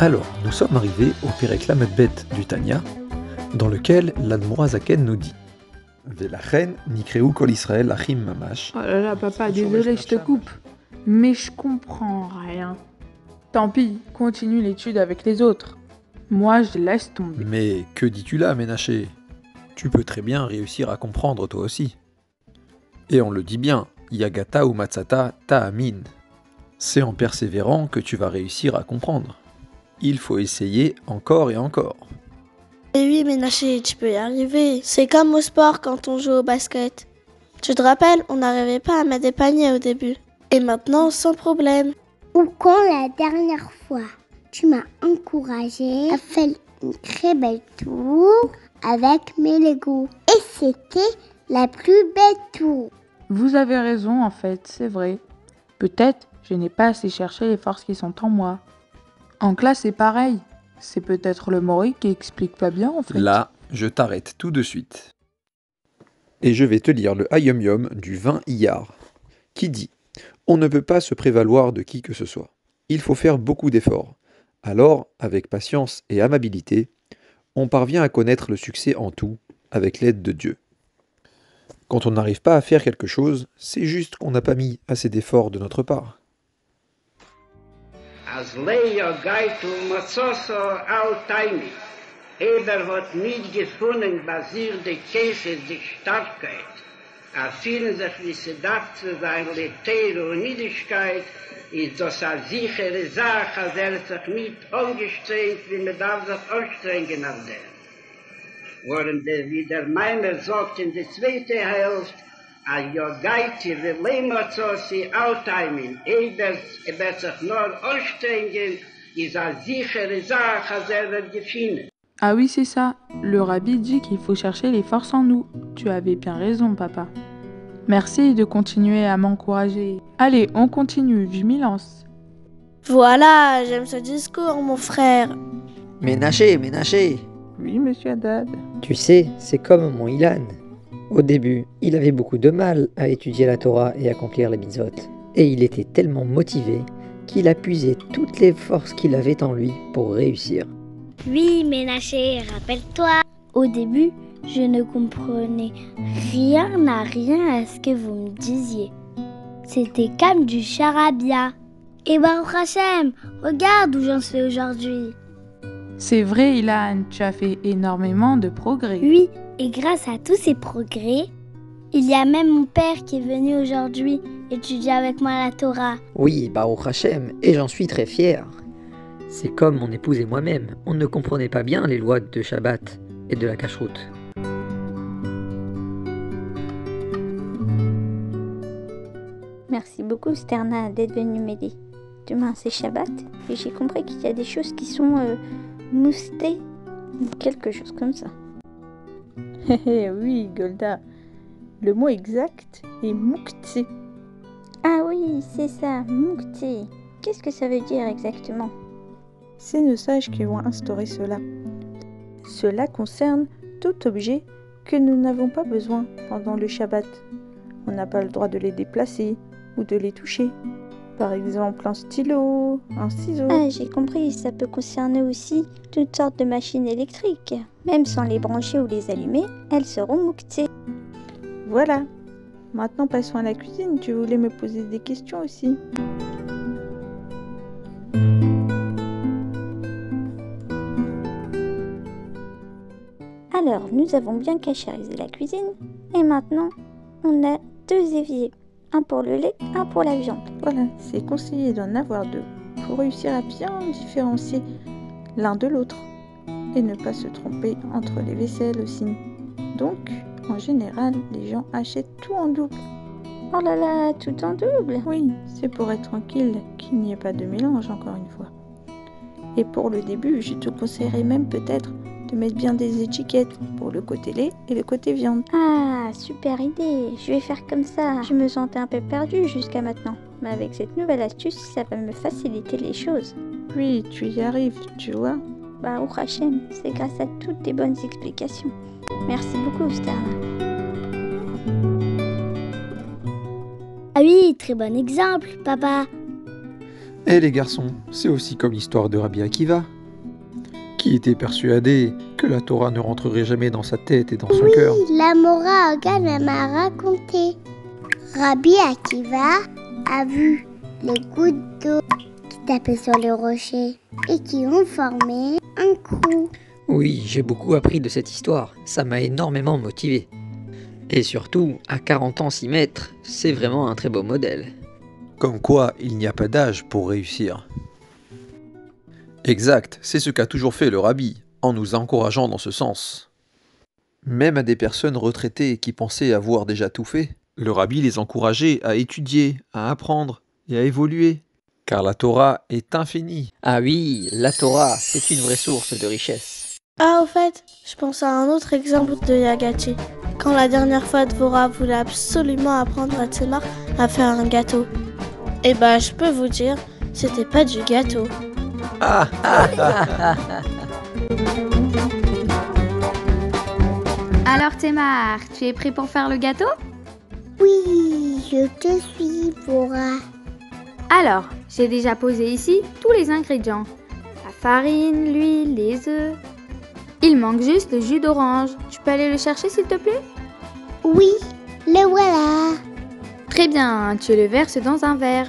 Alors, nous sommes arrivés au Perek Lamed Bet du Tanya, dans lequel l'Admor Hazaken nous dit Velachen nikreu kol Israël achim mamash. Oh là là, papa, désolé, je te coupe. Mais je comprends rien. Tant pis, continue l'étude avec les autres. Moi, je laisse tomber. Mais que dis-tu là, Ménaché? Tu peux très bien réussir à comprendre toi aussi. Et on le dit bien, Yagata ou Matsata ta'amin. C'est en persévérant que tu vas réussir à comprendre. Il faut essayer encore et encore. Et oui, Ménaché, tu peux y arriver. C'est comme au sport quand on joue au basket. Tu te rappelles, on n'arrivait pas à mettre des paniers au début. Et maintenant, sans problème. Ou quand la dernière fois, tu m'as encouragé à faire une très belle tour avec mes Legos. Et c'était la plus belle tour. Vous avez raison, en fait, c'est vrai. Peut-être je n'ai pas assez cherché les forces qui sont en moi. En classe, c'est pareil. C'est peut-être le Mori qui explique pas bien, en fait. Là, je t'arrête tout de suite. Et je vais te lire le Hayom Yom du 20 Iyar, qui dit « On ne peut pas se prévaloir de qui que ce soit. Il faut faire beaucoup d'efforts. Alors, avec patience et amabilité, on parvient à connaître le succès en tout, avec l'aide de Dieu. Quand on n'arrive pas à faire quelque chose, c'est juste qu'on n'a pas mis assez d'efforts de notre part. » Als Leo geht Matzoso Altaimi. Hat nicht gefunden, basiert die Käse die Starkheit. Fühlen sich wie sie dacht zu sein, Letere und Niedigkeit, ist das eine sichere Sache, als sich nicht angestrengt, wie man darf sich anstrengen nach dem. Worin wie der Meimer sagt in der zweiten Hälfte, a Yogaiti Velemotsosi Altaimin, wird sich nur anstrengen, ist eine sichere Sache, als wird gefunden. Ah oui, c'est ça. Le rabbi dit qu'il faut chercher les forces en nous. Tu avais bien raison, papa. Merci de continuer à m'encourager. Allez, on continue, je m'y lance. Voilà, j'aime ce discours, mon frère. Ménaché. Oui, monsieur Haddad. Tu sais, c'est comme mon Ilan. Au début, il avait beaucoup de mal à étudier la Torah et accomplir les mitzvot. Et il était tellement motivé qu'il a puisé toutes les forces qu'il avait en lui pour réussir. Oui, Ménaché, rappelle-toi. Au début, je ne comprenais rien à ce que vous me disiez. C'était comme du charabia. Et Baruch Hashem, regarde où j'en suis aujourd'hui. C'est vrai, Ilan, tu as fait énormément de progrès. Oui, et grâce à tous ces progrès, il y a même mon père qui est venu aujourd'hui étudier avec moi la Torah. Oui, Baruch Hashem, et j'en suis très fier. C'est comme mon épouse et moi-même, on ne comprenait pas bien les lois de Shabbat et de la cacheroute. Merci beaucoup Sterna d'être venue m'aider. Demain c'est Shabbat et j'ai compris qu'il y a des choses qui sont moustées ou quelque chose comme ça. Oui, Golda. Le mot exact est mouktsé. Ah oui, c'est ça, mouktsé. Qu'est-ce que ça veut dire exactement? C'est nos sages qui ont instauré cela. Cela concerne tout objet que nous n'avons pas besoin pendant le Shabbat. On n'a pas le droit de les déplacer ou de les toucher. Par exemple, un stylo, un ciseau. Ah, j'ai compris, ça peut concerner aussi toutes sortes de machines électriques. Même sans les brancher ou les allumer, elles seront mouktsées. Voilà. Maintenant, passons à la cuisine. Tu voulais me poser des questions aussi. Alors, nous avons bien cachérisé la cuisine. Et maintenant, on a 2 éviers. Un pour le lait, un pour la viande. Voilà, c'est conseillé d'en avoir 2 pour réussir à bien différencier l'un de l'autre et ne pas se tromper entre les vaisselles aussi. Donc, en général, les gens achètent tout en double. Oh là là, tout en double? Oui, c'est pour être tranquille qu'il n'y ait pas de mélange encore une fois. Et pour le début, je te conseillerais même peut-être de mettre bien des étiquettes pour le côté lait et le côté viande. Ah, super idée, je vais faire comme ça. Je me sentais un peu perdue jusqu'à maintenant. Mais avec cette nouvelle astuce, ça va me faciliter les choses. Oui, tu y arrives, tu vois. Baruch Hashem, c'est grâce à toutes tes bonnes explications. Merci beaucoup, Sterna. Ah oui, très bon exemple, papa. Et les garçons, c'est aussi comme l'histoire de Rabbi Akiva, qui était persuadé que la Torah ne rentrerait jamais dans sa tête et dans son cœur. La Mora Hogan m'a raconté. Rabbi Akiva a vu les gouttes d'eau qui tapaient sur les rochers et qui ont formé un trou. Oui, j'ai beaucoup appris de cette histoire, ça m'a énormément motivé. Et surtout, à 40 ans s'y mettre, c'est vraiment un très beau modèle. Comme quoi, il n'y a pas d'âge pour réussir. Exact, c'est ce qu'a toujours fait le rabbi, en nous encourageant dans ce sens. Même à des personnes retraitées qui pensaient avoir déjà tout fait, le rabbi les encourageait à étudier, à apprendre et à évoluer. Car la Torah est infinie. Ah oui, la Torah, c'est une vraie source de richesse. Ah, au fait, je pense à un autre exemple de Yagachi. Quand la dernière fois, Dvorah voulait absolument apprendre à Tsemar à faire un gâteau. Et bah, je peux vous dire, c'était pas du gâteau. Alors Thémar, tu es prêt pour faire le gâteau? Oui, je te suis, Bora. Alors, j'ai déjà posé ici tous les ingrédients. La farine, l'huile, les œufs. Il manque juste le jus d'orange. Tu peux aller le chercher s'il te plaît? Oui, le voilà. Très bien, tu le verses dans un verre.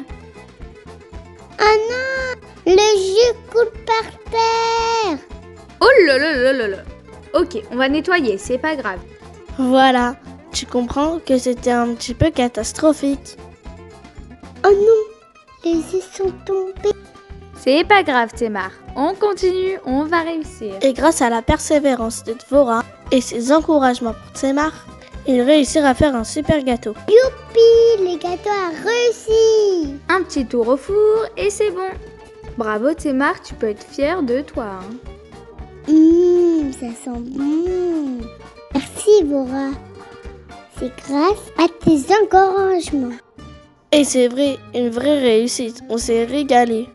Oh non, le jus coule par terre. Oh là là là là là. Ok, on va nettoyer, c'est pas grave. Voilà, tu comprends que c'était un petit peu catastrophique. Oh non, les œufs sont tombés. C'est pas grave Thémar, on continue, on va réussir. Et grâce à la persévérance de Dvorah et ses encouragements pour Tsemar, ils réussirent à faire un super gâteau. Youpi, le gâteau a réussi. Un petit tour au four et c'est bon. Bravo Thémar, tu peux être fier de toi. Ça sent bon. Merci, Bora. C'est grâce à tes encouragements. Et c'est vrai, une vraie réussite. On s'est régalé.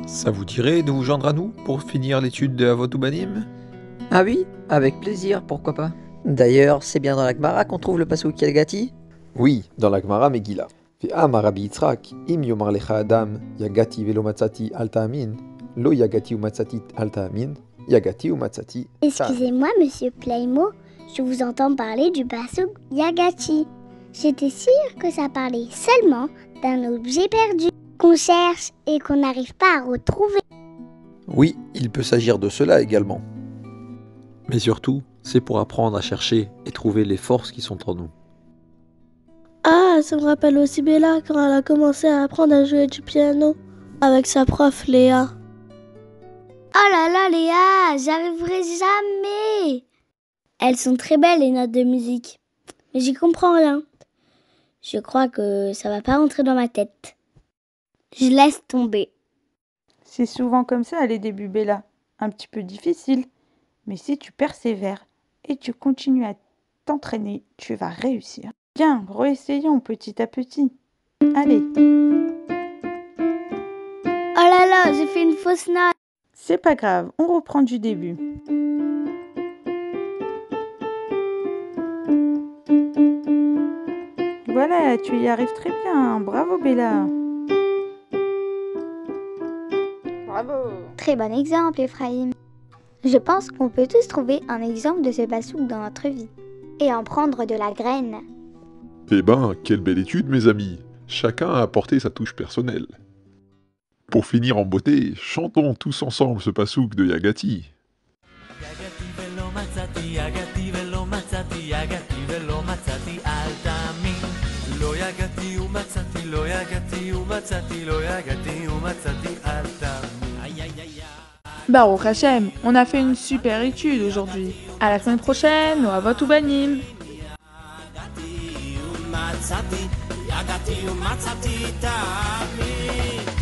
Ça vous dirait de vous joindre à nous pour finir l'étude de Avot Ubanim? Ah oui, avec plaisir, pourquoi pas. D'ailleurs, c'est bien dans la Gemara qu'on trouve le pasuk Yagati? Oui, dans la Gemara Megillah. Ve'amar Rabbi Yitzhak, im yomar lecha adam, yagati velo matzati al ta'amin, lo yagati u matzati al ta'amin, yagati u matzati. Excusez-moi, monsieur Playmo, je vous entends parler du pasuk Yagati. J'étais sûre que ça parlait seulement d'un objet perdu qu'on cherche et qu'on n'arrive pas à retrouver. Oui, il peut s'agir de cela également. Mais surtout, c'est pour apprendre à chercher et trouver les forces qui sont en nous. Ah, ça me rappelle aussi Bella quand elle a commencé à apprendre à jouer du piano avec sa prof Léa. Oh là là Léa, j'arriverai jamais. Elles sont très belles les notes de musique, mais j'y comprends rien. Je crois que ça va pas rentrer dans ma tête. Je laisse tomber. C'est souvent comme ça les débuts, Bella. Un petit peu difficile. Mais si tu persévères et tu continues à t'entraîner, tu vas réussir. Bien, réessayons petit à petit. Allez. Oh là là, j'ai fait une fausse note. C'est pas grave, on reprend du début. Voilà, tu y arrives très bien. Bravo Bella. Bravo. Très bon exemple, Ephraim. Je pense qu'on peut tous trouver un exemple de ce passouk dans notre vie et en prendre de la graine. Eh ben, quelle belle étude, mes amis. Chacun a apporté sa touche personnelle. Pour finir en beauté, chantons tous ensemble ce passouk de Yagati. Baruch Hashem, on a fait une super étude aujourd'hui. À la semaine prochaine, au Avot Ubanim. Yagati umatzati ta'ami